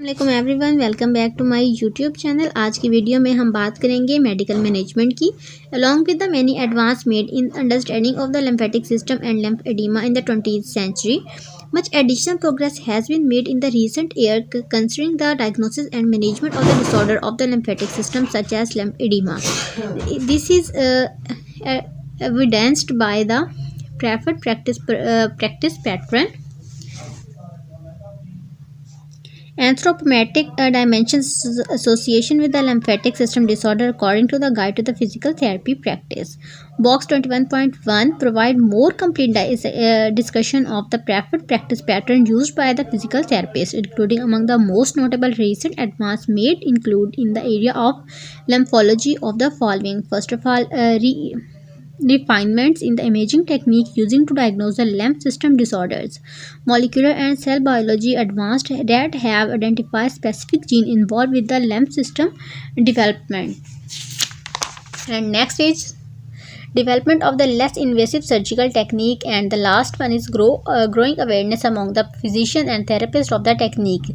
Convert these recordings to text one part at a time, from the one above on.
वालेकुम everyone, welcome back to my YouTube channel. आज की वीडियो में हम बात करेंगे मेडिकल मैनेजमेंट की, along with the many advance made in understanding of the lymphatic system and lymph edema in the 20th century. Much additional progress has been made in the recent year concerning the diagnosis and management of the disorder of the lymphatic system such as lymph edema. This is evidenced by the preffered practice pattern. Anthropometric dimensions association with the lymphatic system disorder according to the guide to the physical therapy practice. Box 21.1 provide more complete discussion of the preferred practice pattern used by the physical therapist, including among the most notable recent advances made include in the area of lymphology of the following. First of all, refinements in the imaging technique using to diagnose the lymph system disorders, molecular and cell biology advanced that have identified specific gene involved with the lymph system development. And next is development of the less invasive surgical technique, and the last one is growing awareness among the physician and therapist of the technique.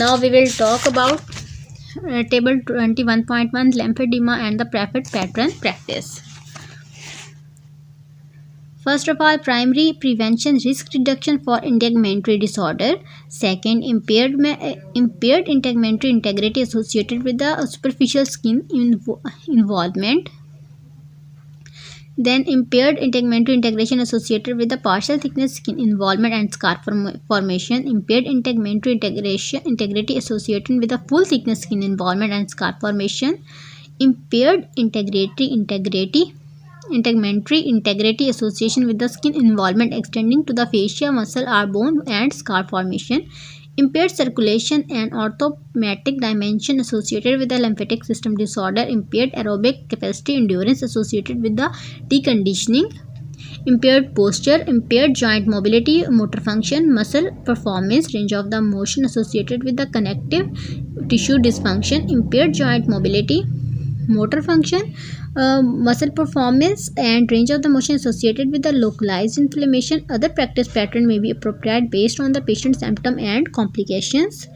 Now we will talk about table 21.1 lymphedema and the preferred pattern practice. First of all, primary prevention risk reduction for integumentary disorder. Second, impaired integumentary integrity associated with the superficial skin involvement. Then impaired integumentary integration associated with the partial thickness skin involvement and scar formation. Impaired integumentary integrity associated with the full thickness skin involvement and scar formation. Impaired integumentary integrity association with the skin involvement extending to the fascia, muscle or bone and scar formation. Impaired circulation and orthometric dimension associated with the lymphatic system disorder. Impaired aerobic capacity endurance associated with the deconditioning. Impaired posture, impaired joint mobility, motor function, muscle performance, range of the motion associated with the connective tissue dysfunction. Impaired joint mobility, motor function, muscle performance and range of the motion associated with the localized inflammation. Other practice pattern may be appropriate based on the patient's symptom and complications.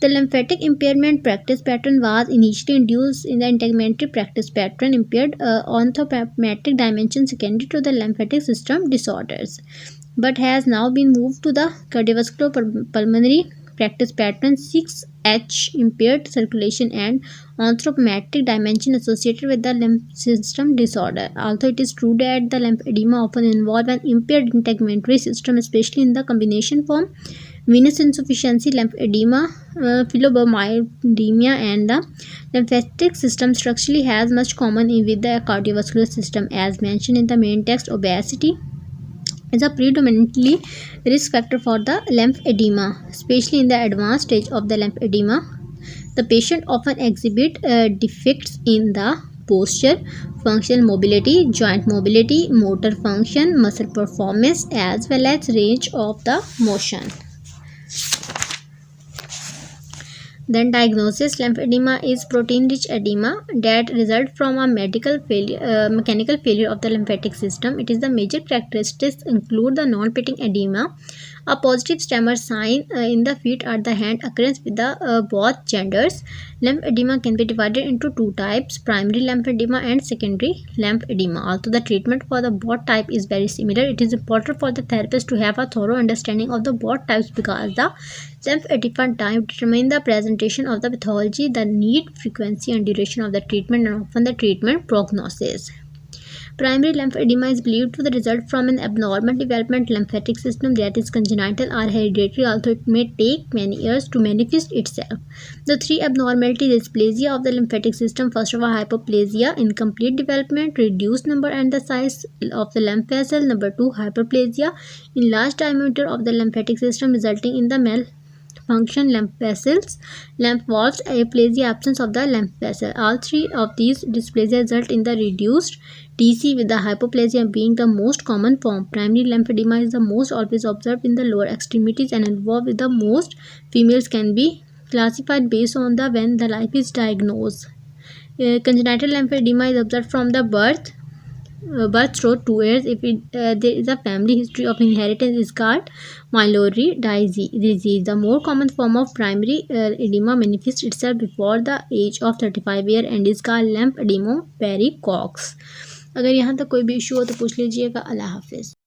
The lymphatic impairment practice pattern was initially introduced in the integumentary practice pattern. Impaired orthometric dimension secondary to the lymphatic system disorders, but has now been moved to the cardiovascular pulmonary practice pattern. 6H, impaired circulation and anthropometric dimension associated with the lymph system disorder. Although it is true that the lymph edema often involve an impaired integumentary system, especially in the combination form venous insufficiency, lymph edema, philobomyemia, and the lymphatic system structurally has much common with the cardiovascular system. As mentioned in the main text, obesity is a predominantly risk factor for the lymph edema, especially in the advanced stage of the lymph edema. The patient often exhibit defects in the posture, functional mobility, joint mobility, motor function, muscle performance, as well as range of the motion. Then diagnosis: lymph edema is protein-rich edema that results from a mechanical failure of the lymphatic system. It is the major characteristics include the non-pitting edema, a positive tremor sign in the feet or the hand, occurrence with the both genders. Lymph edema can be divided into two types: primary lymph edema and secondary lymph edema. Although the treatment for the both type is very similar, it is important for the therapist to have a thorough understanding of the both types because the lymph edema type determine the presentation of the pathology, the need, frequency and duration of the treatment, and often the treatment prognosis. Primary lymph edema is believed to the result from an abnormal development lymphatic system that is congenital or hereditary, although it may take many years to manifest itself. The three abnormalities: dysplasia of the lymphatic system, first of all hypoplasia, incomplete development, reduced number and the size of the lymph vessel. Number two, hyperplasia, enlarged diameter of the lymphatic system resulting in the malfunction lymph vessels, lymph valves, aplasia, absence of the lymph vessel. All three of these dysplasia result in the reduced DC, with the hypoplasia being the most common form. Primary lymph edema is the most always observed in the lower extremities and involved with the most. Females can be classified based on the when the life is diagnosed. Congenital lymph edema is observed from the birth. birth through 2 years. If there is a family history of inheritance, is called Mallory disease. The more common form of primary edema manifests itself before the age of 35 year and is called lymphedema pericox. अगर यहाँ तक कोई भी issue हो तो पूछ लीजिएगा। अल्लाह हाफिज़।